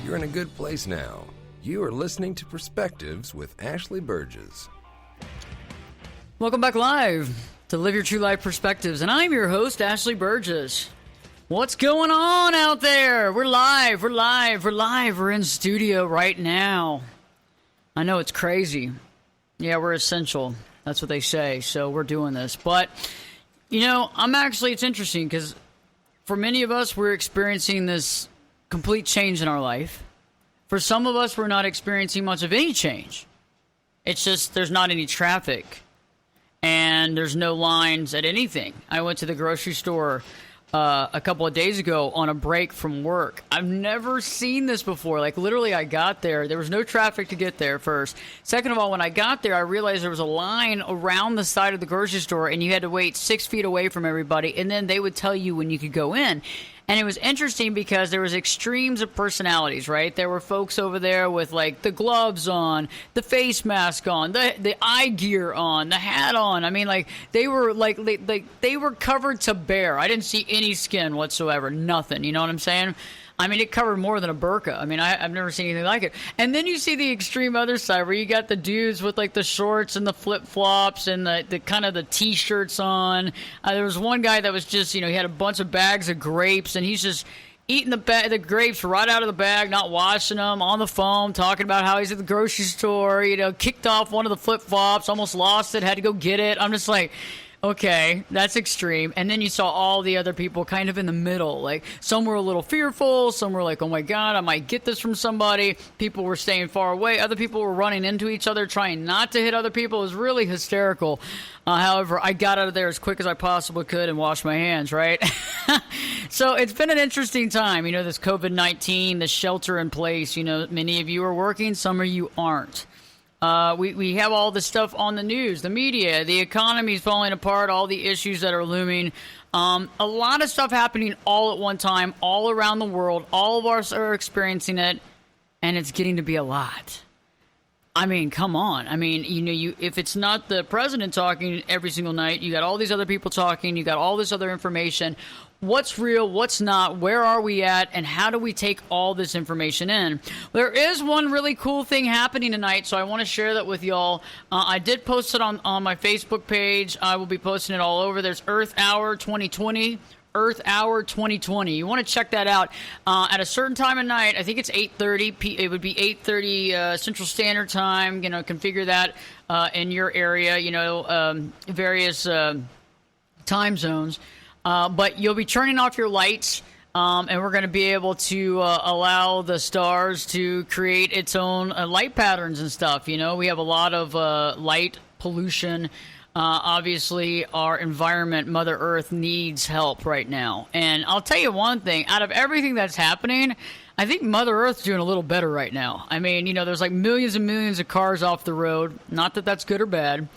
You're in a good place now. You are listening to Perspectives with Ashley Burgess. Welcome back live to Live Your True Life Perspectives, and I'm your host, Ashley Burgess. What's going on out there? We're live. We're in studio right now. I know it's crazy. Yeah, we're essential. That's what they say, so we're doing this. But, it's interesting because for many of us, we're experiencing this complete change in our life. For some of us, we're not experiencing much of any change. It's just there's not any traffic and there's no lines at anything. I went to the grocery store a couple of days ago on a break from work. I've never seen this before. Like, literally, I got there. There was no traffic to get there first. Second of all, when I got there, I realized there was a line around the side of the grocery store, and you had to wait 6 feet away from everybody, and then they would tell you when you could go in. And it was interesting because there was extremes of personalities, right? There were folks over there with, like, the gloves on, the face mask on, the eye gear on, the hat on. I mean, like, they were they were covered to bare. I didn't see any skin whatsoever, nothing. You know what I'm saying? I mean, it covered more than a burqa. I mean, I've never seen anything like it. And then you see the extreme other side where you got the dudes with, like, the shorts and the flip-flops and the kind of the T-shirts on. There was one guy that was just, he had a bunch of bags of grapes, and he's just eating the grapes right out of the bag, not washing them, on the phone, talking about how he's at the grocery store, kicked off one of the flip-flops, almost lost it, had to go get it. I'm just like, okay, that's extreme. And then you saw all the other people kind of in the middle. Like, some were a little fearful. Some were like, oh, my God, I might get this from somebody. People were staying far away. Other people were running into each other, trying not to hit other people. It was really hysterical. However, I got out of there as quick as I possibly could and washed my hands, right? So it's been an interesting time. This COVID-19, the shelter in place. Many of you are working. Some of you aren't. We have all this stuff on the news, the media, the economy's falling apart, all the issues that are looming. A lot of stuff happening all at one time, all around the world. All of us are experiencing it, and it's getting to be a lot. I mean, come on. I mean, if it's not the president talking every single night, you got all these other people talking, you got all this other information. What's real, what's not, where are we at, and how do we take all this information in? There is one really cool thing happening tonight, so I want to share that with y'all. I did post it on my Facebook page. I will be posting it all over. There's Earth Hour 2020. Earth Hour 2020. You want to check that out at a certain time of night. I think it's 8:30. It would be 8:30 Central Standard Time. Configure that in your area. Various time zones. But you'll be turning off your lights, and we're going to be able to allow the stars to create its own light patterns and stuff. We have a lot of light pollution. Obviously, our environment, Mother Earth, needs help right now. And I'll tell you one thing. Out of everything that's happening, I think Mother Earth's doing a little better right now. I mean, there's like millions and millions of cars off the road. Not that that's good or bad.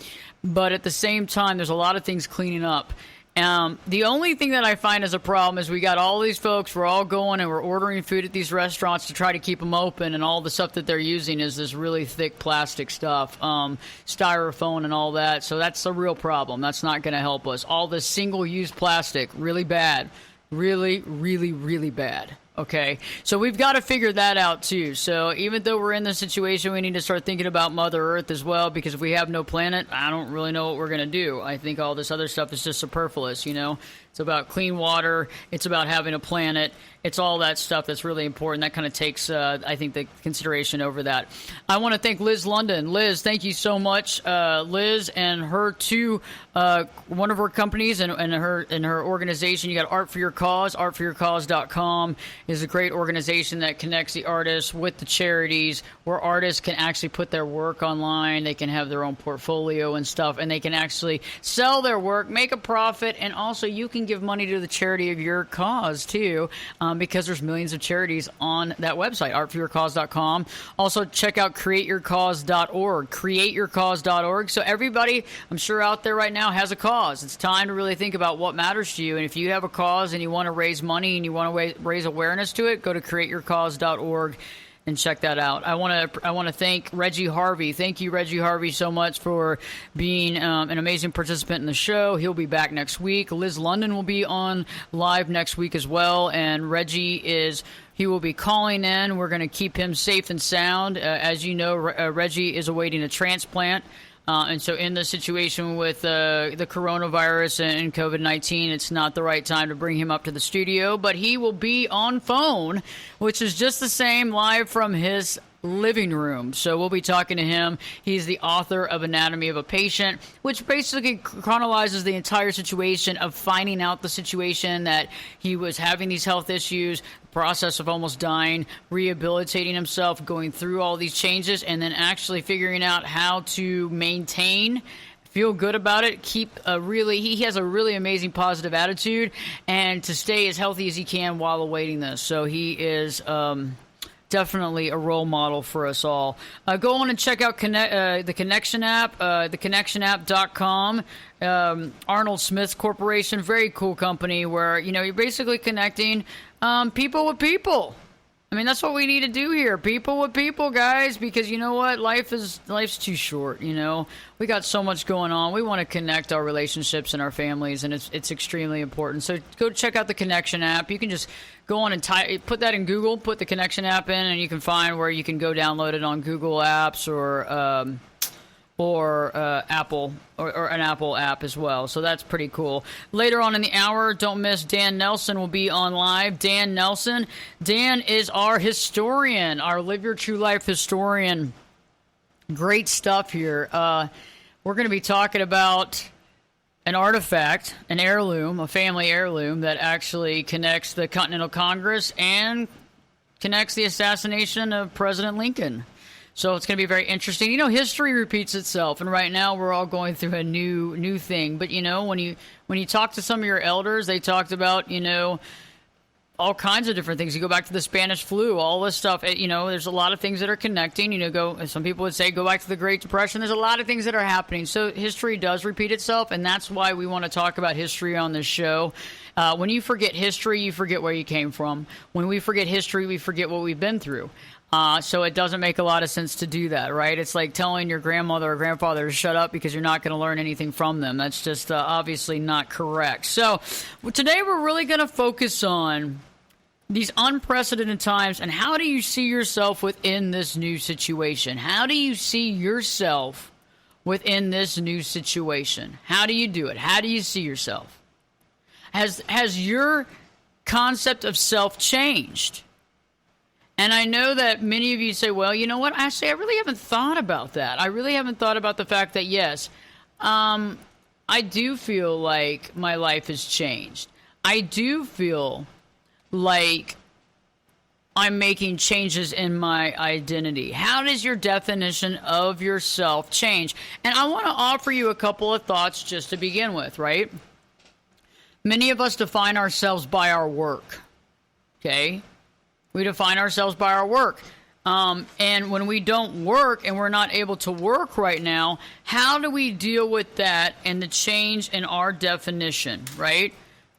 But at the same time, there's a lot of things cleaning up. The only thing that I find as a problem is we got all these folks, we're all going and we're ordering food at these restaurants to try to keep them open, and all the stuff that they're using is this really thick plastic stuff, styrofoam and all that. So that's a real problem. That's not going to help us. All this single-use plastic, really bad. Really, really, really bad. Okay, so we've got to figure that out too. So even though we're in this situation, we need to start thinking about Mother Earth as well, because if we have no planet, I don't really know what we're going to do. I think all this other stuff is just superfluous, It's about clean water. It's about having a planet. It's all that stuff that's really important. That kind of takes, I think, the consideration over that. I want to thank Liz London. Liz, thank you so much. Liz and her one of her companies and her organization. You got Art for Your Cause. Artforyourcause.com is a great organization that connects the artists with the charities, where artists can actually put their work online. They can have their own portfolio and stuff, and they can actually sell their work, make a profit, and also you can give money to the charity of your cause too, because there's millions of charities on that website, artforyourcause.com. Also, check out createyourcause.org, createyourcause.org. So everybody, I'm sure out there right now, has a cause. It's time to really think about what matters to you. And if you have a cause and you want to raise money and you want to raise awareness to it, go to createyourcause.org. and check that out. I want to thank Reggie Harvey. Thank you, Reggie Harvey, so much for being an amazing participant in the show. He'll be back next week. Liz London will be on live next week as well, and he will be calling in. We're going to keep him safe and sound. As you know, Reggie is awaiting a transplant. And so in the situation with the coronavirus and COVID-19, it's not the right time to bring him up to the studio. But he will be on phone, which is just the same, live from his living room. So we'll be talking to him. He's the author of Anatomy of a Patient, which basically chronologizes the entire situation of finding out the situation that he was having these health issues, process of almost dying, rehabilitating himself, going through all these changes, and then actually figuring out how to maintain, feel good about it, he has a really amazing positive attitude, and to stay as healthy as he can while awaiting this. So he is definitely a role model for us all. Go on and check out the Connection app, theconnectionapp.com. Arnold Smith Corporation, very cool company where, you're basically connecting people with people. I mean, that's what we need to do here. People with people, guys, because you know what? Life's too short, We got so much going on. We want to connect our relationships and our families, and it's extremely important. So go check out the Connection app. You can just go on and put that in Google, put the Connection app in, and you can find where you can go download it on Google Apps or Apple or an Apple app as well. So that's pretty cool. Later on in the hour, don't miss, Dan Nelson will be on live. Dan Nelson. Dan is our historian, our Live Your True Life historian. Great stuff here. We're going to be talking about an artifact, an heirloom, a family heirloom that actually connects the Continental Congress and connects the assassination of President Lincoln. So it's going to be very interesting. History repeats itself, and right now we're all going through a new thing. But when you talk to some of your elders, they talked about all kinds of different things. You go back to the Spanish flu, all this stuff. There's a lot of things that are connecting. Some people would say go back to the Great Depression. There's a lot of things that are happening. So history does repeat itself, and that's why we want to talk about history on this show. When you forget history, you forget where you came from. When we forget history, we forget what we've been through. So it doesn't make a lot of sense to do that, right? It's like telling your grandmother or grandfather to shut up because you're not going to learn anything from them. That's just obviously not correct. So today we're really going to focus on these unprecedented times and how do you see yourself within this new situation? How do you see yourself within this new situation? How do you do it? How do you see yourself? Has your concept of self changed? And I know that many of you say, well, you know what? Actually, I really haven't thought about that. I really haven't thought about the fact that, yes, I do feel like my life has changed. I do feel like I'm making changes in my identity. How does your definition of yourself change? And I want to offer you a couple of thoughts just to begin with, right? Many of us define ourselves by our work, okay? We define ourselves by our work. And when we don't work and we're not able to work right now, how do we deal with that and the change in our definition, right?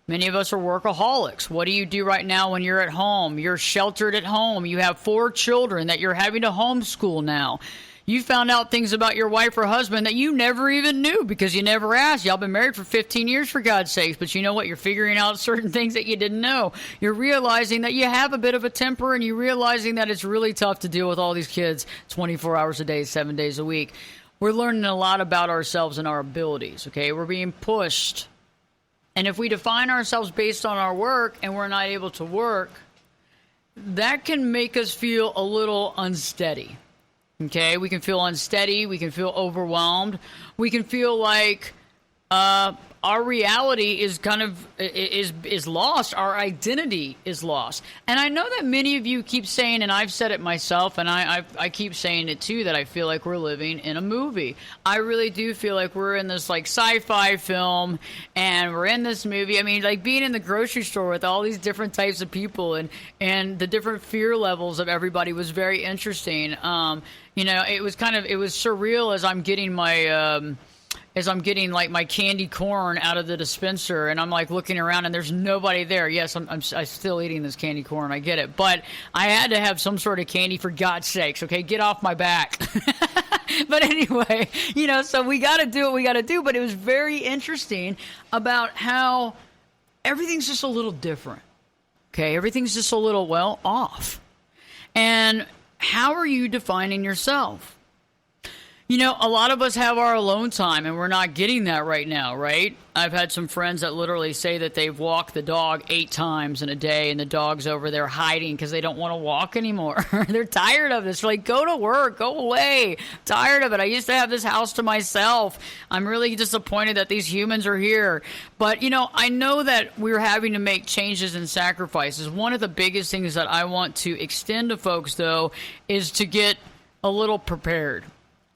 Many of us are workaholics. What do you do right now when you're at home? You're sheltered at home. You have 4 children that you're having to homeschool now. You found out things about your wife or husband that you never even knew because you never asked. Y'all been married for 15 years, for God's sakes. But you know what? You're figuring out certain things that you didn't know. You're realizing that you have a bit of a temper, and you're realizing that it's really tough to deal with all these kids 24 hours a day, 7 days a week. We're learning a lot about ourselves and our abilities, okay? We're being pushed. And if we define ourselves based on our work and we're not able to work, that can make us feel a little unsteady. Okay, we can feel unsteady. We can feel overwhelmed. We can feel like our reality is kind of is lost. Our identity is lost. And I know that many of you keep saying, and I've said it myself, and I keep saying it too, that I feel like we're living in a movie. I really do feel like we're in this like sci-fi film, and we're in this movie. I mean, like being in the grocery store with all these different types of people and the different fear levels of everybody was very interesting. It was surreal as I'm getting my as I'm getting like my candy corn out of the dispenser, and I'm like looking around and there's nobody there. Yes, I'm still eating this candy corn. I get it. But I had to have some sort of candy, for God's sakes. Okay, get off my back. But anyway, so we got to do what we got to do. But it was very interesting about how everything's just a little different. Okay, everything's just a little, off. And how are you defining yourself? A lot of us have our alone time, and we're not getting that right now, right? I've had some friends that literally say that they've walked the dog 8 times in a day, and the dog's over there hiding because they don't want to walk anymore. They're tired of this. They're like, go to work, go away. Tired of it. I used to have this house to myself. I'm really disappointed that these humans are here. But, I know that we're having to make changes and sacrifices. One of the biggest things that I want to extend to folks, though, is to get a little prepared.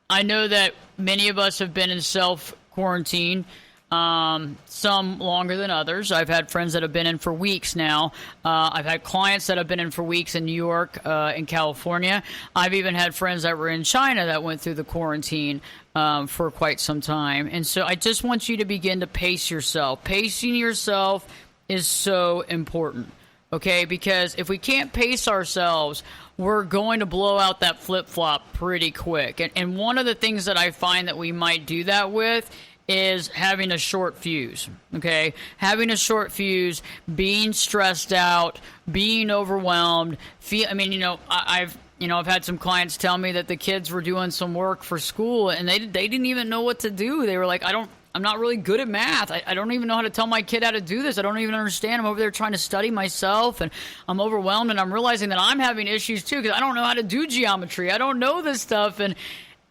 I know that many of us have been in self-quarantine, some longer than others. I've had friends that have been in for weeks now. I've had clients that have been in for weeks in New York, in California. I've even had friends that were in China that went through the quarantine for quite some time. And so I just want you to begin to pace yourself. Pacing yourself is so important, okay? Because if we can't pace ourselves, we're going to blow out that flip-flop pretty quick. And one of the things that I find that we might do that with is having a short fuse, okay? Having a short fuse, being stressed out, being overwhelmed. I've had some clients tell me that the kids were doing some work for school, and they didn't even know what to do. They were like, I'm not really good at math. I don't even know how to tell my kid how to do this. I don't even understand. I'm over there trying to study myself, and I'm overwhelmed, and I'm realizing that I'm having issues too because I don't know how to do geometry. I don't know this stuff, and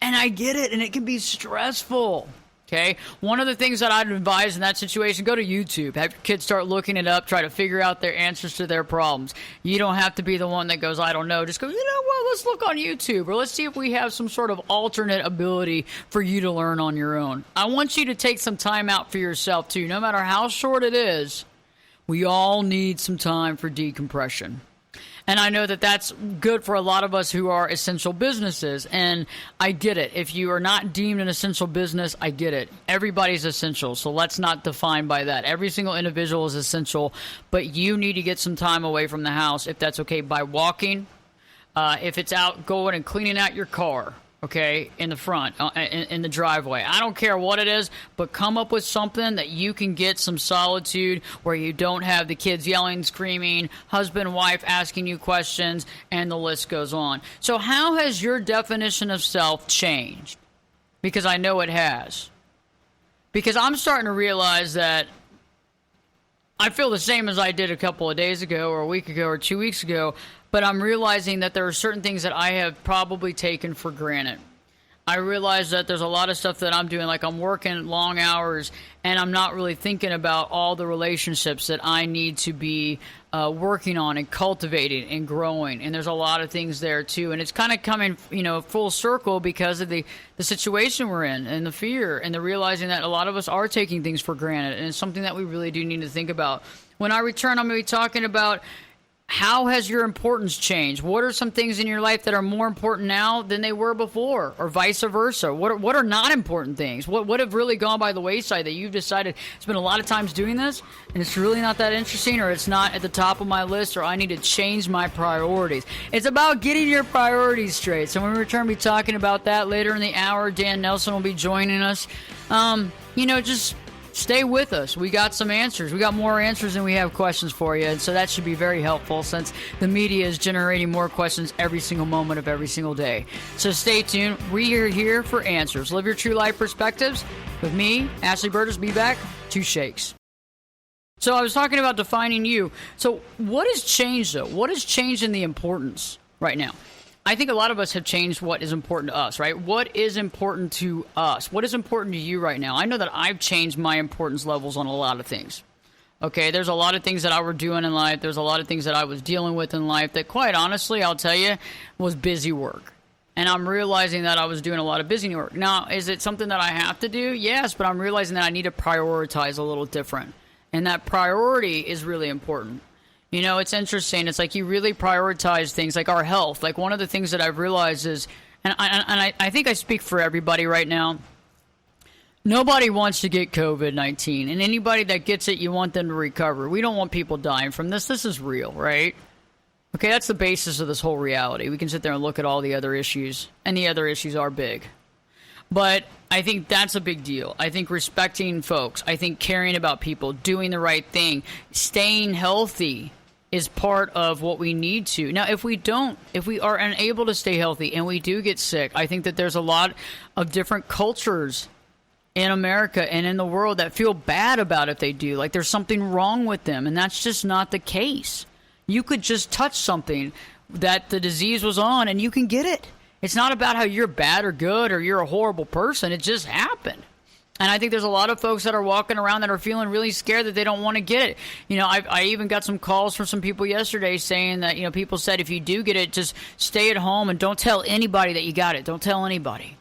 I get it, and it can be stressful. Okay, one of the things that I'd advise in that situation, go to YouTube. Have your kids start looking it up, try to figure out their answers to their problems. You don't have to be the one that goes, I don't know. Just go, let's look on YouTube, or let's see if we have some sort of alternate ability for you to learn on your own. I want you to take some time out for yourself, too. No matter how short it is, we all need some time for decompression. And I know that that's good for a lot of us who are essential businesses. And I get it. If you are not deemed an essential business, I get it. Everybody's essential. So let's not define by that. Every single individual is essential. But you need to get some time away from the house, if that's okay, by walking. If it's out going and cleaning out your car. Okay, in the front, in the driveway. I don't care what it is, but come up with something that you can get some solitude where you don't have the kids yelling, screaming, husband, wife asking you questions, and the list goes on. So how has your definition of self changed? Because I know it has. Because I'm starting to realize that I feel the same as I did a couple of days ago or a week ago or 2 weeks ago, but I'm realizing that there are certain things that I have probably taken for granted. I realize that there's a lot of stuff that I'm doing, like I'm working long hours, and I'm not really thinking about all the relationships that I need to be working on and cultivating and growing. And there's a lot of things there, too. And it's kind of coming, full circle because of the situation we're in and the fear and the realizing that a lot of us are taking things for granted. And it's something that we really do need to think about. When I return, I'm going to be talking about how has your importance changed? What are some things in your life that are more important now than they were before, or vice versa? What are not important things? What have really gone by the wayside that you've decided spend a lot of times doing this, and it's really not that interesting, or it's not at the top of my list, or I need to change my priorities? It's about getting your priorities straight. So when we return, we'll be talking about that later in the hour. Dan Nelson will be joining us. Just stay with us. We got some answers. We got more answers than we have questions for you. And so that should be very helpful since the media is generating more questions every single moment of every single day. So stay tuned. We are here for answers. Live your true life perspectives with me, Ashley Burgess. Be back. 2 shakes. So I was talking about defining you. So what has changed, though? What has changed in the importance right now? I think a lot of us have changed what is important to us, right? What is important to us? What is important to you right now? I know that I've changed my importance levels on a lot of things. Okay, there's a lot of things that I were doing in life. There's a lot of things that I was dealing with in life that, quite honestly, I'll tell you, was busy work. And I'm realizing that I was doing a lot of busy work. Now, is it something that I have to do? Yes, but I'm realizing that I need to prioritize a little different. And that priority is really important. It's interesting. It's like you really prioritize things like our health. Like one of the things that I've realized is, and I think I speak for everybody right now, Nobody wants to get COVID-19, and anybody that gets it, you want them to recover. We don't want people dying from this. This is real, right? Okay, that's the basis of this whole reality. We can sit there and look at all the other issues, and the other issues are big. But I think that's a big deal. I think respecting folks, I think caring about people, doing the right thing, staying healthy is part of what we need to. Now, if we are unable to stay healthy and we do get sick, I think that there's a lot of different cultures in America and in the world that feel bad about if they do. Like there's something wrong with them, and that's just not the case. You could just touch something that the disease was on and you can get it. It's not about how you're bad or good or you're a horrible person. It just happened. And I think there's a lot of folks that are walking around that are feeling really scared that they don't want to get it. You know, I even got some calls from some people yesterday saying that, you know, people said if you do get it, just stay at home and don't tell anybody that you got it. Don't tell anybody.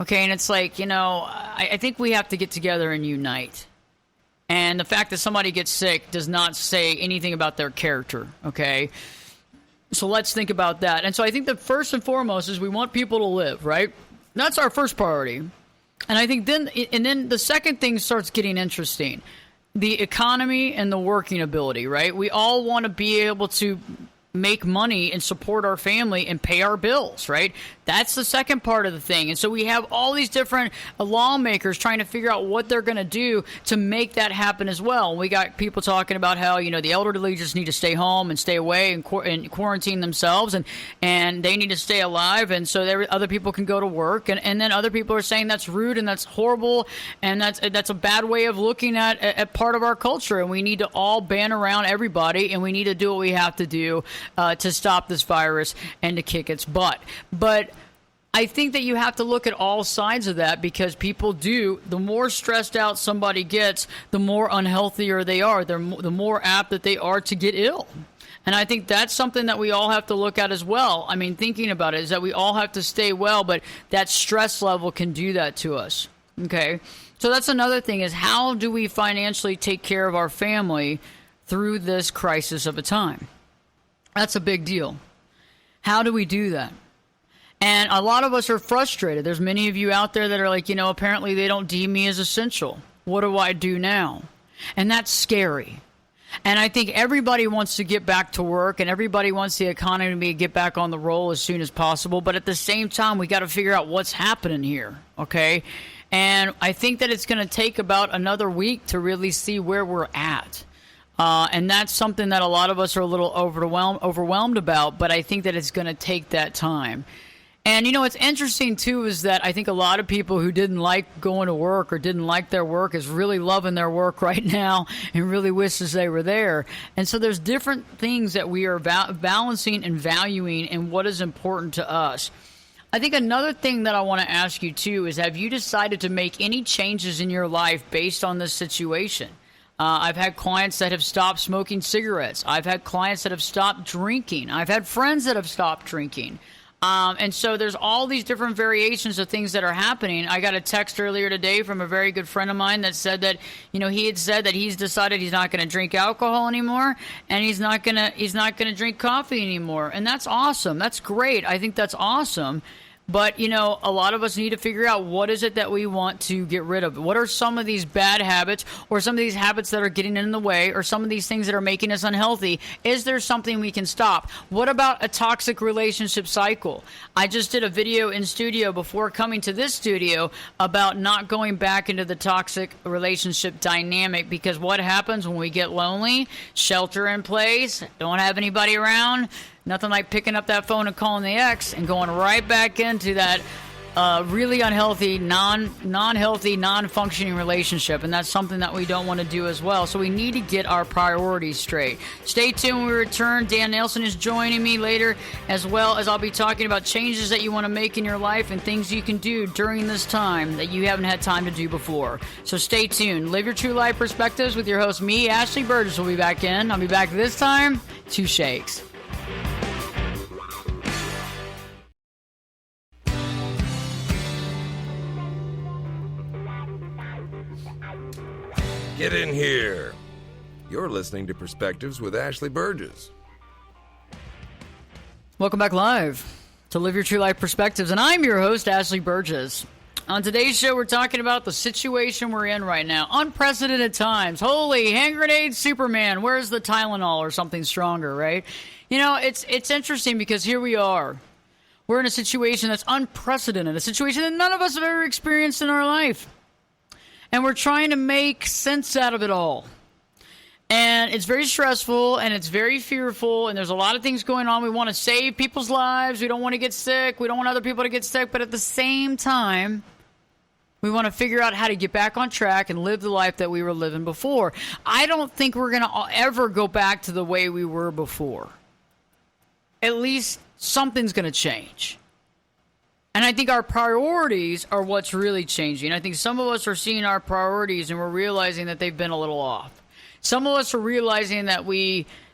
Okay, and it's like, you know, I think we have to get together and unite. And the fact that somebody gets sick does not say anything about their character, okay? So let's think about that. And so I think that first and foremost is we want people to live, right? That's our first priority. And I think then the second thing starts getting interesting. The economy and the working ability, right? We all want to be able to make money and support our family and pay our bills, right? That's the second part of the thing. And so we have all these different lawmakers trying to figure out what they're going to do to make that happen as well. And we got people talking about how, you know, the elderly just need to stay home and stay away and quarantine themselves, and they need to stay alive. And so other people can go to work. And then other people are saying that's rude and that's horrible and that's a bad way of looking at part of our culture. And we need to all ban around everybody, and we need to do what we have to do to stop this virus and to kick its butt. But I think that you have to look at all sides of that, because people do, the more stressed out somebody gets, the more unhealthier they are. The more apt that they are to get ill. And I think that's something that we all have to look at as well. I mean, thinking about it is that we all have to stay well, but that stress level can do that to us. Okay. So that's another thing, is how do we financially take care of our family through this crisis of a time? That's a big deal. How do we do that? And a lot of us are frustrated. There's many of you out there that are like, you know, apparently they don't deem me as essential. What do I do now? And that's scary. And I think everybody wants to get back to work, and everybody wants the economy to get back on the roll as soon as possible. But at the same time, we got to figure out what's happening here, okay? And I think that it's going to take about another week to really see where we're at. And that's something that a lot of us are a little overwhelmed about, but I think that it's going to take that time. And, you know, what's interesting, too, is that I think a lot of people who didn't like going to work or didn't like their work is really loving their work right now and really wishes they were there. And so there's different things that we are balancing and valuing and what is important to us. I think another thing that I want to ask you, too, is have you decided to make any changes in your life based on this situation? I've had clients that have stopped smoking cigarettes. I've had clients that have stopped drinking. I've had friends that have stopped drinking. And so there's all these different variations of things that are happening. I got a text earlier today from a very good friend of mine that said that, you know, he had said that he's decided he's not going to drink alcohol anymore, and he's not going to drink coffee anymore. And that's awesome. That's great. I think that's awesome. But, you know, a lot of us need to figure out what is it that we want to get rid of. What are some of these bad habits, or some of these habits that are getting in the way, or some of these things that are making us unhealthy? Is there something we can stop? What about a toxic relationship cycle? I just did a video in studio before coming to this studio about not going back into the toxic relationship dynamic, because what happens when we get lonely? Shelter in place, don't have anybody around. Nothing like picking up that phone and calling the ex and going right back into that really unhealthy, non-healthy, non-functioning relationship. And that's something that we don't want to do as well. So we need to get our priorities straight. Stay tuned when we return. Dan Nelson is joining me later, as well as I'll be talking about changes that you want to make in your life and things you can do during this time that you haven't had time to do before. So stay tuned. Live your true life perspectives with your host, me, Ashley Burgess, will be back in. I'll be back this time. 2 shakes. Get in here. You're listening to Perspectives with Ashley Burgess. Welcome back live to Live Your True Life Perspectives, and I'm your host, Ashley Burgess. On today's show, we're talking about the situation we're in right now. Unprecedented times. Holy hand grenade Superman. Where's the Tylenol or something stronger, right? You know, it's interesting because here we are. We're in a situation that's unprecedented, a situation that none of us have ever experienced in our life. And we're trying to make sense out of it all. And it's very stressful, and it's very fearful, and there's a lot of things going on. We want to save people's lives. We don't want to get sick. We don't want other people to get sick. But at the same time, we want to figure out how to get back on track and live the life that we were living before. I don't think we're going to ever go back to the way we were before. At least something's going to change. And I think our priorities are what's really changing. I think some of us are seeing our priorities, and we're realizing that they've been a little off. Some of us are realizing that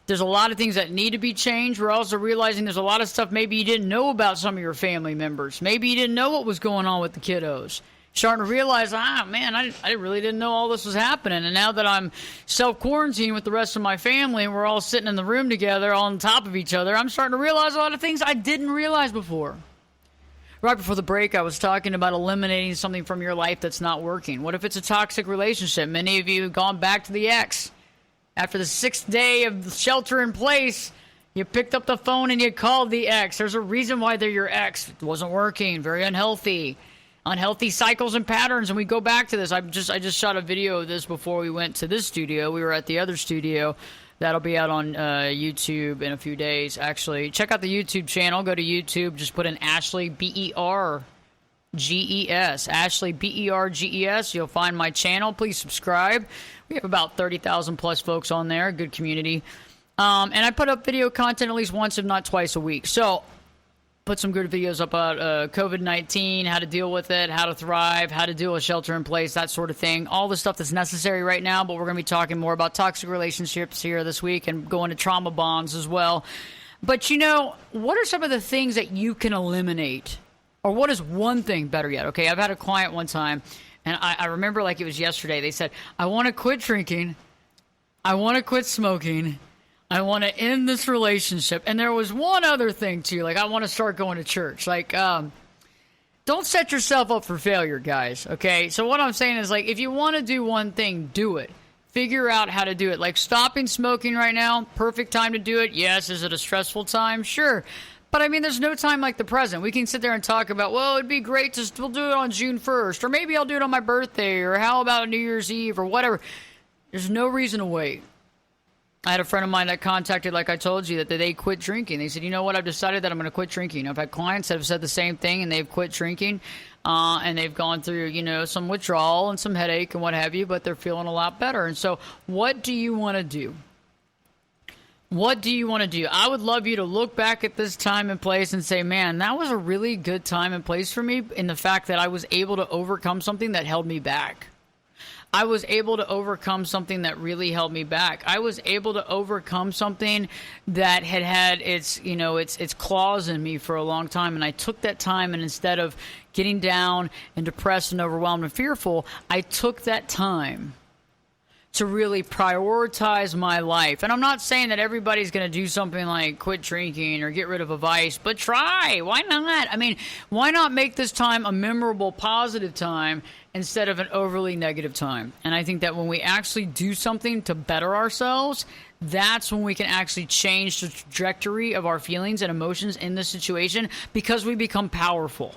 there's a lot of things that need to be changed. We're also realizing there's a lot of stuff maybe you didn't know about some of your family members. Maybe you didn't know what was going on with the kiddos. Starting to realize, man, I really didn't know all this was happening. And now that I'm self-quarantined with the rest of my family and we're all sitting in the room together on top of each other, I'm starting to realize a lot of things I didn't realize before. Right before the break, I was talking about eliminating something from your life that's not working. What if it's a toxic relationship? Many of you have gone back to the ex. After the 6th day of shelter in place, you picked up the phone and you called the ex. There's a reason why they're your ex. It wasn't working. Very unhealthy. Unhealthy cycles and patterns. And we go back to this. I just shot a video of this before we went to this studio. We were at the other studio. That'll be out on YouTube in a few days, actually. Check out the YouTube channel. Go to YouTube. Just put in Ashley, Berges. Ashley, Berges. You'll find my channel. Please subscribe. We have about 30,000 plus folks on there. Good community. And I put up video content at least once, if not twice a week. So put some good videos up about COVID-19, how to deal with it, how to thrive, how to deal with shelter in place, that sort of thing. All the stuff that's necessary right now, but we're going to be talking more about toxic relationships here this week and going to trauma bonds as well. But, you know, what are some of the things that you can eliminate? Or what is one thing, better yet? Okay, I've had a client one time, and I remember like it was yesterday. They said, I want to quit drinking. I want to quit smoking. I want to end this relationship. And there was one other thing, too. Like, I want to start going to church. Like, don't set yourself up for failure, guys, okay? So what I'm saying is, like, if you want to do one thing, do it. Figure out how to do it. Like, stopping smoking right now, perfect time to do it. Yes, is it a stressful time? Sure. But, I mean, there's no time like the present. We can sit there and talk about, well, it'd be great to we'll do it on June 1st, or maybe I'll do it on my birthday, or how about New Year's Eve, or whatever. There's no reason to wait. I had a friend of mine that contacted, like I told you, that they quit drinking. They said, you know what, I've decided that I'm going to quit drinking. I've had clients that have said the same thing, and they've quit drinking, and they've gone through, you know, some withdrawal and some headache and what have you, but they're feeling a lot better. And so what do you want to do? What do you want to do? I would love you to look back at this time and place and say, man, that was a really good time and place for me in the fact that I was able to overcome something that held me back. I was able to overcome something that really held me back. I was able to overcome something that had its claws in me for a long time. And I took that time, and instead of getting down and depressed and overwhelmed and fearful, I took that time to really prioritize my life. And I'm not saying that everybody's going to do something like quit drinking or get rid of a vice, but try. Why not? I mean, why not make this time a memorable, positive time instead of an overly negative time? And I think that when we actually do something to better ourselves, that's when we can actually change the trajectory of our feelings and emotions in this situation, because we become powerful.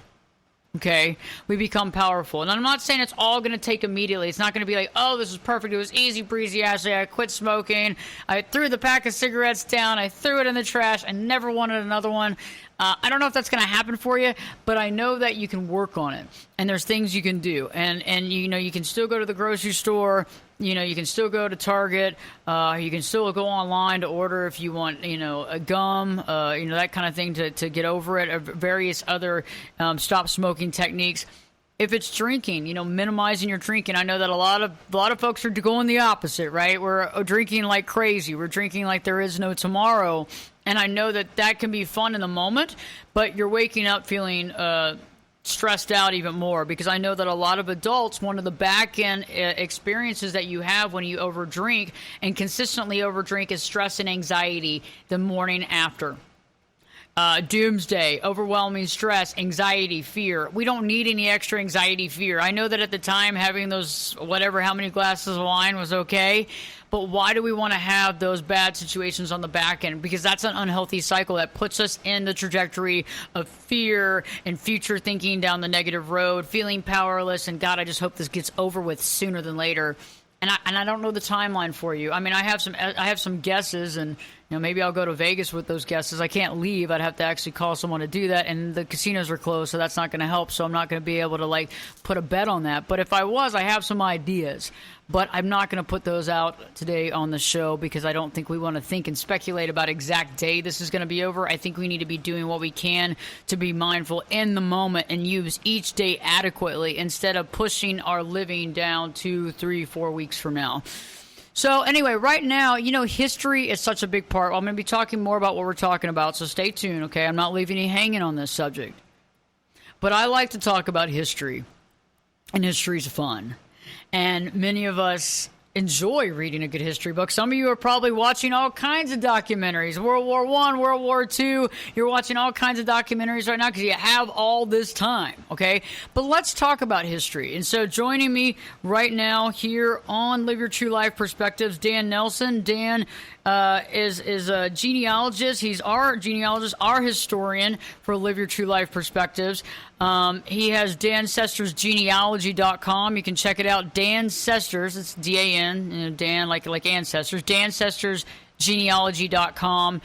Okay, we become powerful. And I'm not saying it's all going to take immediately. It's not going to be like, oh, this is perfect. It was easy breezy, Ashley. I quit smoking. I threw the pack of cigarettes down. I threw it in the trash. I never wanted another one. I don't know if that's going to happen for you, but I know that you can work on it. And there's things you can do. And you know, you can still go to the grocery store. You know, you can still go to Target. You can still go online to order if you want, you know, a gum, you know, that kind of thing to get over it, or various other stop smoking techniques. If it's drinking, you know, minimizing your drinking. I know that a lot of folks are going the opposite, right? We're drinking like crazy. We're drinking like there is no tomorrow. And I know that can be fun in the moment, but you're waking up feeling stressed out even more, because I know that a lot of adults, one of the back end experiences that you have when you overdrink and consistently overdrink is stress and anxiety the morning after. doomsday, overwhelming stress, anxiety, fear. We don't need any extra anxiety, fear. I know that at the time having those how many glasses of wine was okay, but why do we want to have those bad situations on the back end? Because that's an unhealthy cycle that puts us in the trajectory of fear and future thinking down the negative road, feeling powerless, and God, I just hope this gets over with sooner than later. And I don't know the timeline for you. I mean, I have some guesses, and maybe I'll go to Vegas with those guesses. I can't leave. I'd have to actually call someone to do that, and the casinos are closed, so that's not going to help. So I'm not going to be able to put a bet on that. But if I was, I have some ideas. But I'm not going to put those out today on the show because I don't think we want to think and speculate about exact day this is going to be over. I think we need to be doing what we can to be mindful in the moment and use each day adequately instead of pushing our living down 2, 3, 4 weeks from now. So anyway, right now, history is such a big part. I'm going to be talking more about what we're talking about, so stay tuned, okay? I'm not leaving you hanging on this subject. But I like to talk about history, and history's fun. And many of us enjoy reading a good history book. Some of you are probably watching all kinds of documentaries. World War I, World War II. You're watching all kinds of documentaries right now because you have all this time, okay? But let's talk about history. And so joining me right now here on Live Your True Life Perspectives, Dan Nelson. Dan is a genealogist. He's our genealogist, our historian for Live Your True Life Perspectives. He has Dancestors Genealogy.com. You can check it out. Dancestors, it's D-A-N, Dan like ancestors. Dancestors Genealogy.com.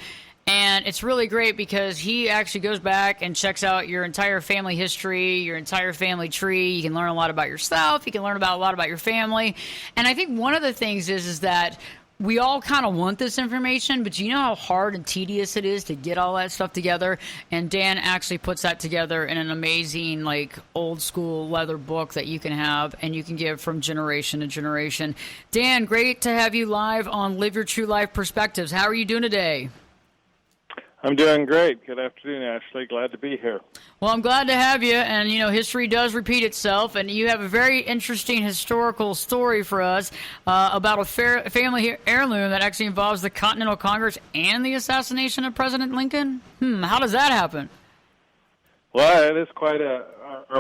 And it's really great because he actually goes back and checks out your entire family history, your entire family tree. You can learn a lot about yourself. You can learn a lot about your family. And I think one of the things is that we all kind of want this information, but you know how hard and tedious it is to get all that stuff together? And Dan actually puts that together in an amazing, old school leather book that you can have and you can give from generation to generation. Dan, great to have you live on Live Your True Life Perspectives. How are you doing today? I'm doing great. Good afternoon, Ashley. Glad to be here. Well, I'm glad to have you. And, history does repeat itself. And you have a very interesting historical story for us about a family heirloom that actually involves the Continental Congress and the assassination of President Lincoln. How does that happen? Well, it is quite a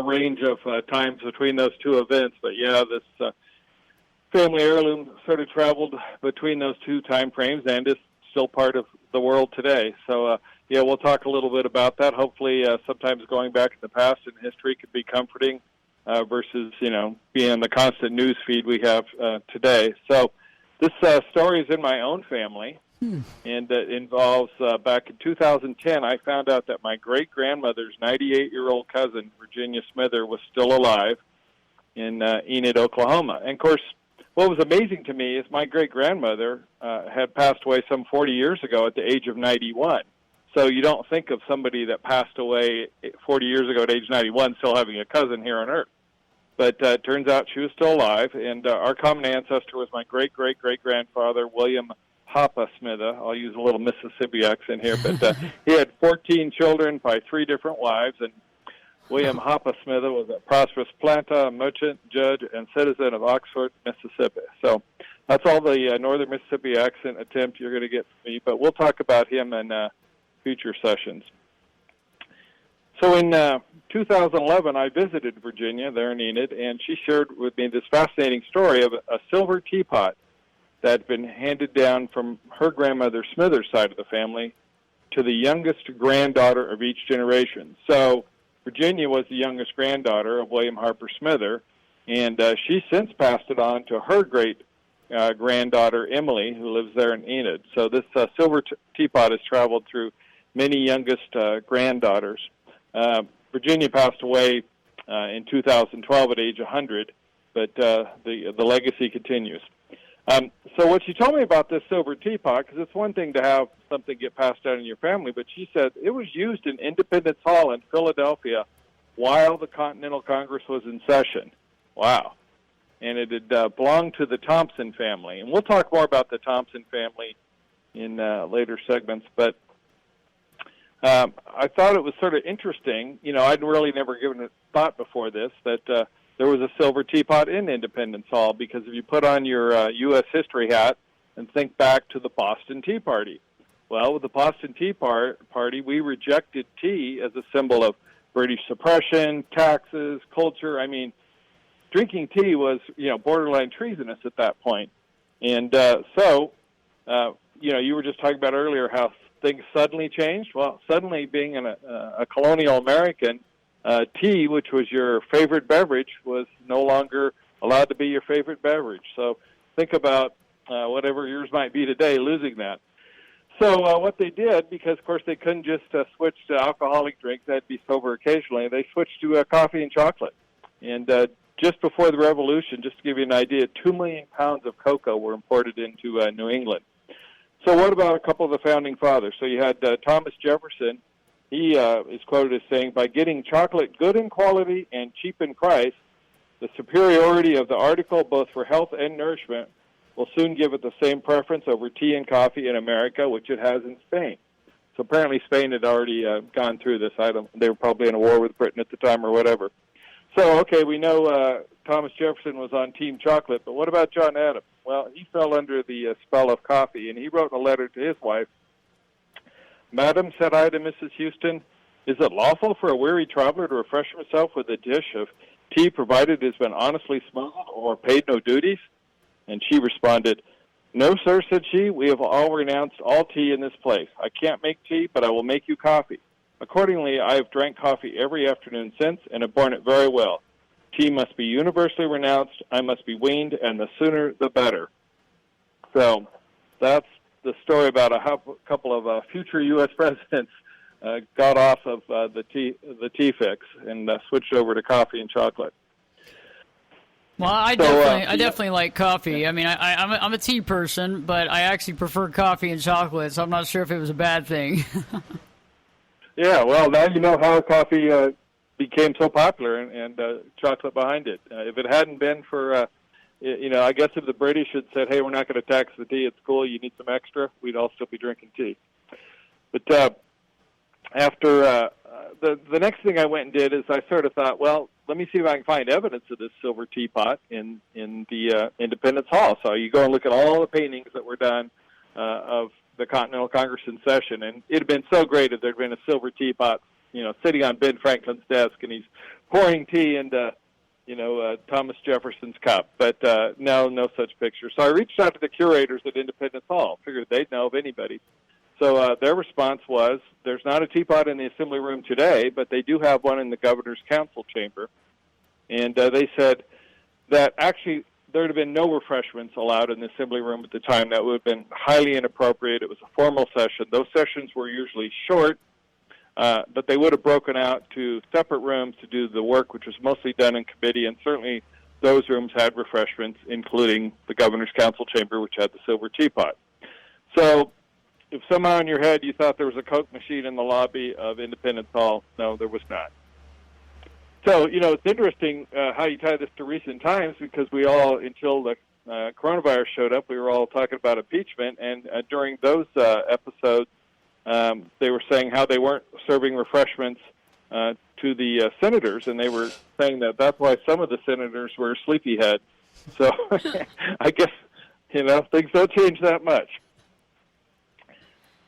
range of times between those two events. But, yeah, this family heirloom sort of traveled between those two time frames and is still part of the world today. So, we'll talk a little bit about that. Hopefully, sometimes going back in the past in history could be comforting versus, being the constant news feed we have today. So this story is in my own family, and it involves back in 2010, I found out that my great-grandmother's 98-year-old cousin, Virginia Smither, was still alive in Enid, Oklahoma. And, of course, what was amazing to me is my great-grandmother had passed away some 40 years ago at the age of 91. So you don't think of somebody that passed away 40 years ago at age 91 still having a cousin here on Earth. But it turns out she was still alive, and our common ancestor was my great-great-great-grandfather, William Hoppa Smither. I'll use a little Mississippi accent here, but he had 14 children by 3 different wives, and William Hoppa Smither was a prosperous planter, merchant, judge, and citizen of Oxford, Mississippi. So that's all the northern Mississippi accent attempt you're going to get from me, but we'll talk about him in future sessions. So in 2011, I visited Virginia there in Enid, and she shared with me this fascinating story of a silver teapot that had been handed down from her grandmother Smither's side of the family to the youngest granddaughter of each generation. So Virginia was the youngest granddaughter of William Harper Smither, and she since passed it on to her great-granddaughter, Emily, who lives there in Enid. So this silver teapot has traveled through many youngest granddaughters. Virginia passed away in 2012 at age 100, but the legacy continues. So what she told me about this silver teapot, because it's one thing to have something get passed down in your family, but she said it was used in Independence Hall in Philadelphia while the Continental Congress was in session. Wow. And it had belonged to the Thompson family. And we'll talk more about the Thompson family in later segments, but I thought it was sort of interesting. I'd really never given it thought before this, that there was a silver teapot in Independence Hall, because if you put on your U.S. history hat and think back to the Boston Tea Party, Well, with the Boston Tea Party, we rejected tea as a symbol of British suppression, taxes, culture. I mean, drinking tea was, borderline treasonous at that point. And you were just talking about earlier how things suddenly changed. Well, suddenly being a colonial American, tea, which was your favorite beverage, was no longer allowed to be your favorite beverage. So think about whatever yours might be today, losing that. So what they did, because, of course, they couldn't just switch to alcoholic drinks, they'd be sober occasionally, they switched to coffee and chocolate. And just before the Revolution, just to give you an idea, 2 million pounds of cocoa were imported into New England. So what about a couple of the founding fathers? So you had Thomas Jefferson. He is quoted as saying, "By getting chocolate good in quality and cheap in price, the superiority of the article both for health and nourishment will soon give it the same preference over tea and coffee in America, which it has in Spain." So apparently Spain had already gone through this. They were probably in a war with Britain at the time or whatever. So, okay, we know Thomas Jefferson was on Team Chocolate, but what about John Adams? Well, he fell under the spell of coffee, and he wrote a letter to his wife. "Madam," said I to Mrs. Houston, "is it lawful for a weary traveler to refresh himself with a dish of tea provided it has been honestly smuggled or paid no duties?" And she responded, "No, sir," said she, "we have all renounced all tea in this place. I can't make tea, but I will make you coffee. Accordingly, I have drank coffee every afternoon since and have borne it very well. Tea must be universally renounced. I must be weaned, and the sooner the better." So that's the story about a couple of future U.S. presidents got off of the tea fix and switched over to coffee and chocolate. Well, I definitely like coffee. I mean, I'm a tea person, but I actually prefer coffee and chocolate, so I'm not sure if it was a bad thing. Yeah, well, now you know how coffee became so popular and chocolate behind it. If it hadn't been for, I guess if the British had said, "Hey, we're not going to tax the tea, it's cool, you need some extra," we'd all still be drinking tea. But after the next thing I went and did is I sort of thought, well, let me see if I can find evidence of this silver teapot in the Independence Hall. So you go and look at all the paintings that were done of the Continental Congress in session, and it had been so great if there had been a silver teapot, sitting on Ben Franklin's desk, and he's pouring tea into, Thomas Jefferson's cup. But no such picture. So I reached out to the curators at Independence Hall, figured they'd know of anybody. So their response was, there's not a teapot in the Assembly Room today, but they do have one in the Governor's Council chamber. And they said that actually there would have been no refreshments allowed in the Assembly Room at the time. That would have been highly inappropriate. It was a formal session. Those sessions were usually short, but they would have broken out to separate rooms to do the work, which was mostly done in committee, and certainly those rooms had refreshments, including the Governor's Council chamber, which had the silver teapot. So if somehow in your head you thought there was a Coke machine in the lobby of Independence Hall, no, there was not. So, it's interesting how you tie this to recent times, because we all, until the coronavirus showed up, we were all talking about impeachment, and during those episodes, they were saying how they weren't serving refreshments to the senators, and they were saying that that's why some of the senators were sleepyhead. So I guess, things don't change that much.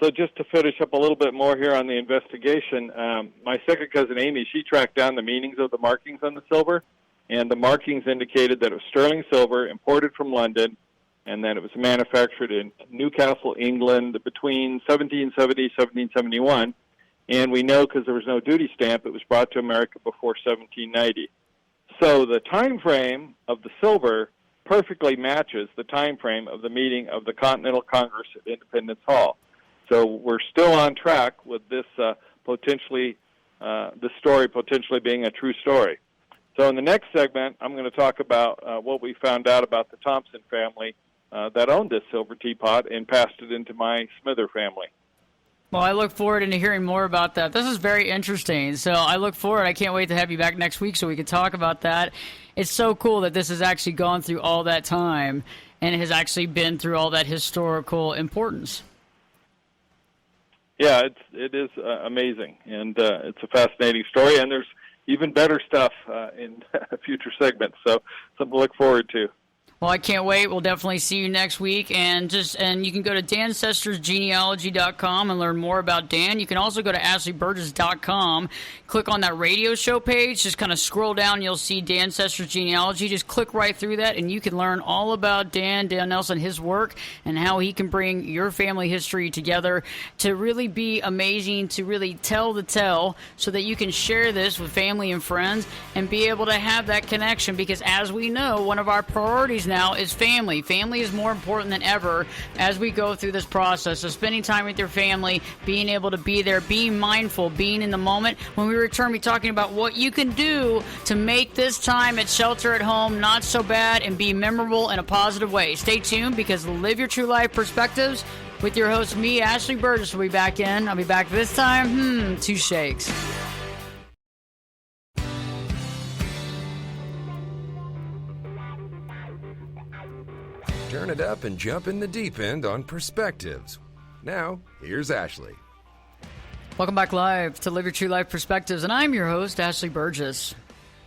So just to finish up a little bit more here on the investigation, my second cousin Amy, she tracked down the meanings of the markings on the silver, and the markings indicated that it was sterling silver imported from London, and that it was manufactured in Newcastle, England, between 1770 and 1771. And we know, because there was no duty stamp, it was brought to America before 1790. So the time frame of the silver perfectly matches the time frame of the meeting of the Continental Congress at Independence Hall. So we're still on track with this this story potentially being a true story. So in the next segment, I'm going to talk about what we found out about the Thompson family that owned this silver teapot and passed it into my Smither family. Well, I look forward to hearing more about that. This is very interesting. So I look forward. I can't wait to have you back next week so we can talk about that. It's so cool that this has actually gone through all that time and has actually been through all that historical importance. Yeah, it is amazing, and it's a fascinating story, and there's even better stuff in future segments, so something to look forward to. Well, I can't wait. We'll definitely see you next week. And you can go to DancestorsGenealogy.com and learn more about Dan. You can also go to AshleyBurgess.com, click on that radio show page, just kind of scroll down, you'll see Dancestors Genealogy. Just click right through that, and you can learn all about Dan Nelson, his work, and how he can bring your family history together to really be amazing, to really tell the tale, so that you can share this with family and friends and be able to have that connection. Because as we know, one of our priorities now is family. Family is more important than ever as we go through this process. So spending time with your family, being able to be there, being mindful, being in the moment. When we return, we're talking about what you can do to make this time at shelter at home not so bad and be memorable in a positive way. Stay tuned, because Live Your True Life Perspectives with your host, me, Ashley Burgess, will be back in. I'll be back this time. 2 shakes. Turn it up and jump in the deep end on Perspectives. Now, here's Ashley. Welcome back live to Live Your True Life Perspectives, and I'm your host, Ashley Burgess.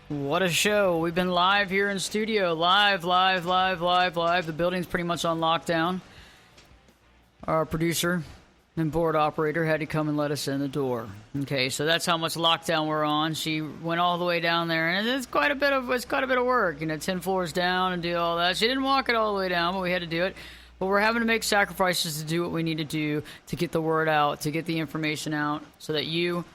What a show. We've been live here in studio. Live. The building's pretty much on lockdown. Our producer and board operator had to come and let us in the door. Okay, so that's how much lockdown we're on. She went all the way down there, and it's quite a bit of work. 10 floors down and do all that. She didn't walk it all the way down, but we had to do it. But we're having to make sacrifices to do what we need to do to get the word out, to get the information out, so that you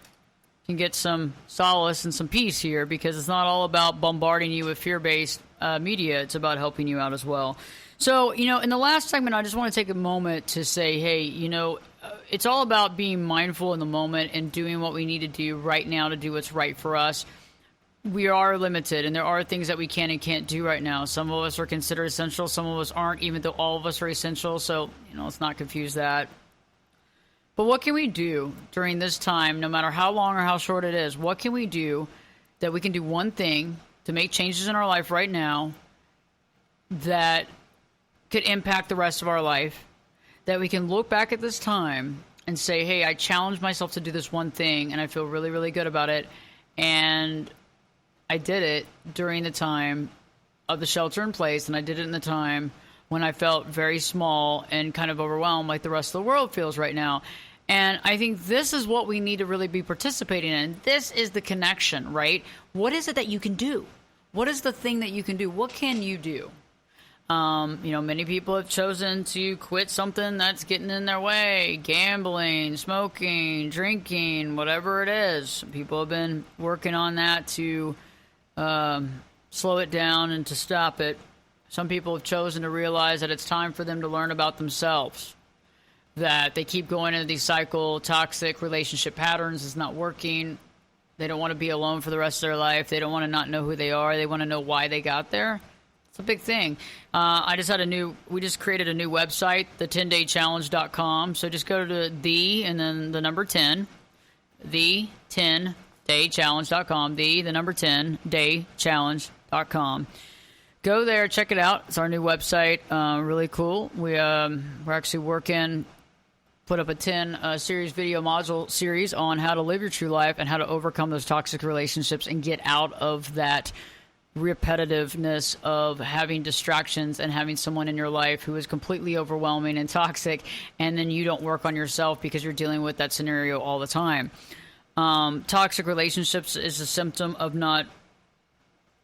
can get some solace and some peace here, because it's not all about bombarding you with fear-based media. It's about helping you out as well. So, in the last segment, I just want to take a moment to say, hey, it's all about being mindful in the moment and doing what we need to do right now to do what's right for us. We are limited, and there are things that we can and can't do right now. Some of us are considered essential. Some of us aren't, even though all of us are essential. So, let's not confuse that. But what can we do during this time, no matter how long or how short it is? What can we do that we can do one thing to make changes in our life right now that could impact the rest of our life, that we can look back at this time and say, hey, I challenged myself to do this one thing, and I feel really, really good about it. And I did it during the time of the shelter in place, and I did it in the time when I felt very small and kind of overwhelmed like the rest of the world feels right now. And I think this is what we need to really be participating in. This is the connection, right? What is it that you can do? What is the thing that you can do? What can you do? Many people have chosen to quit something that's getting in their way. Gambling, smoking, drinking, whatever it is. People have been working on that to slow it down and to stop it. Some people have chosen to realize that it's time for them to learn about themselves. That they keep going into these toxic relationship patterns. It's not working. They don't want to be alone for the rest of their life. They don't want to not know who they are. They want to know why they got there. It's a big thing. We just created a new website, the10daychallenge.com. So just go to the, and then the number 10, the10daychallenge.com, the number 10daychallenge.com. Go there, check it out. It's our new website. Really cool. We're actually put up a 10 series video module series on how to live your true life and how to overcome those toxic relationships and get out of that repetitiveness of having distractions and having someone in your life who is completely overwhelming and toxic, and then you don't work on yourself because you're dealing with that scenario all the time. Toxic relationships is a symptom of not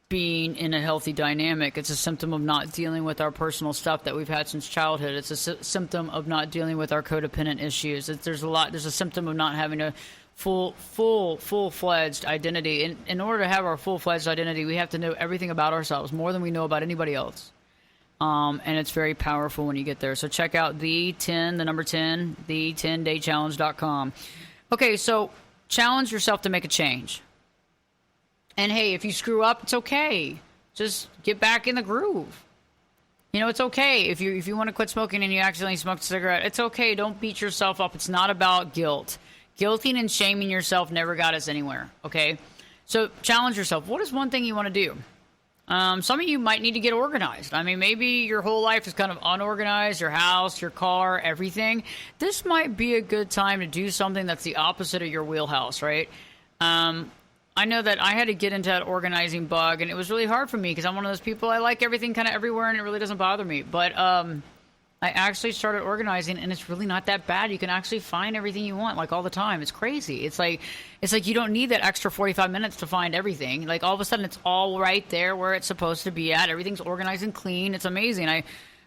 being in a healthy dynamic. It's a symptom of not dealing with our personal stuff that we've had since childhood. It's a symptom of not dealing with our codependent issues. There's a symptom of not having a full-fledged identity. In order to have our full-fledged identity, we have to know everything about ourselves, more than we know about anybody else. And it's very powerful when you get there. So check out the 10daychallenge.com. Okay, so challenge yourself to make a change. And hey, if you screw up, it's okay. Just get back in the groove. It's okay. If you want to quit smoking and you accidentally smoked a cigarette, it's okay. Don't beat yourself up. It's not about guilt. Guilting and shaming yourself never got us anywhere, okay? So challenge yourself. What is one thing you want to do? Some of you might need to get organized. I mean, maybe your whole life is kind of unorganized, your house, your car, everything. This might be a good time to do something that's the opposite of your wheelhouse, right? I know that I had to get into that organizing bug, and it was really hard for me because I'm one of those people, I like everything kind of everywhere, and it really doesn't bother me. But I actually started organizing, and it's really not that bad. You can actually find everything you want, like, all the time. It's crazy. It's like you don't need that extra 45 minutes to find everything. Like, all of a sudden, it's all right there where it's supposed to be at. Everything's organized and clean. It's amazing.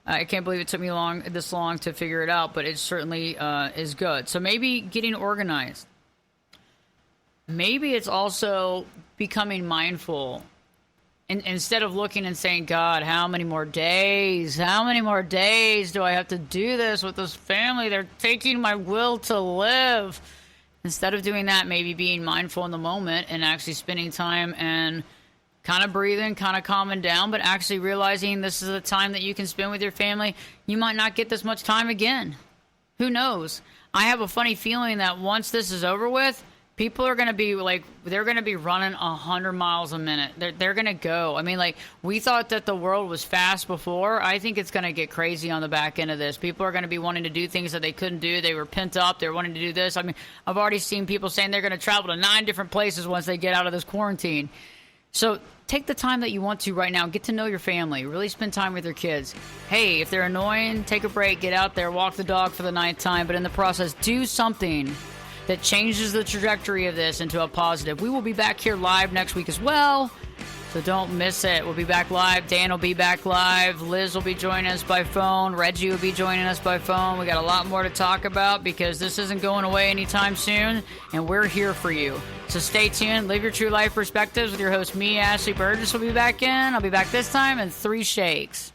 I can't believe it took me this long to figure it out, but it certainly is good. So maybe getting organized. Maybe it's also becoming mindful. And instead of looking and saying, God, how many more days? How many more days do I have to do this with this family? They're taking my will to live. Instead of doing that, maybe being mindful in the moment and actually spending time and kind of breathing, kind of calming down, but actually realizing this is a time that you can spend with your family. You might not get this much time again. Who knows? I have a funny feeling that once this is over with, people are going to be they're going to be running 100 miles a minute. They're going to go. I mean, like, we thought that the world was fast before. I think it's going to get crazy on the back end of this. People are going to be wanting to do things that they couldn't do. They were pent up. They're wanting to do this. I mean, I've already seen people saying they're going to travel to 9 different places once they get out of this quarantine. So take the time that you want to right now. Get to know your family. Really spend time with your kids. Hey, if they're annoying, take a break. Get out there. Walk the dog for the ninth time. But in the process, do something that changes the trajectory of this into a positive. We will be back here live next week as well, so don't miss it. We'll be back live. Dan will be back live. Liz will be joining us by phone. Reggie will be joining us by phone. We got a lot more to talk about because this isn't going away anytime soon, and we're here for you. So stay tuned. Live your true life perspectives with your host, me, Ashley Burgess, will be back in. I'll be back this time in 3 shakes.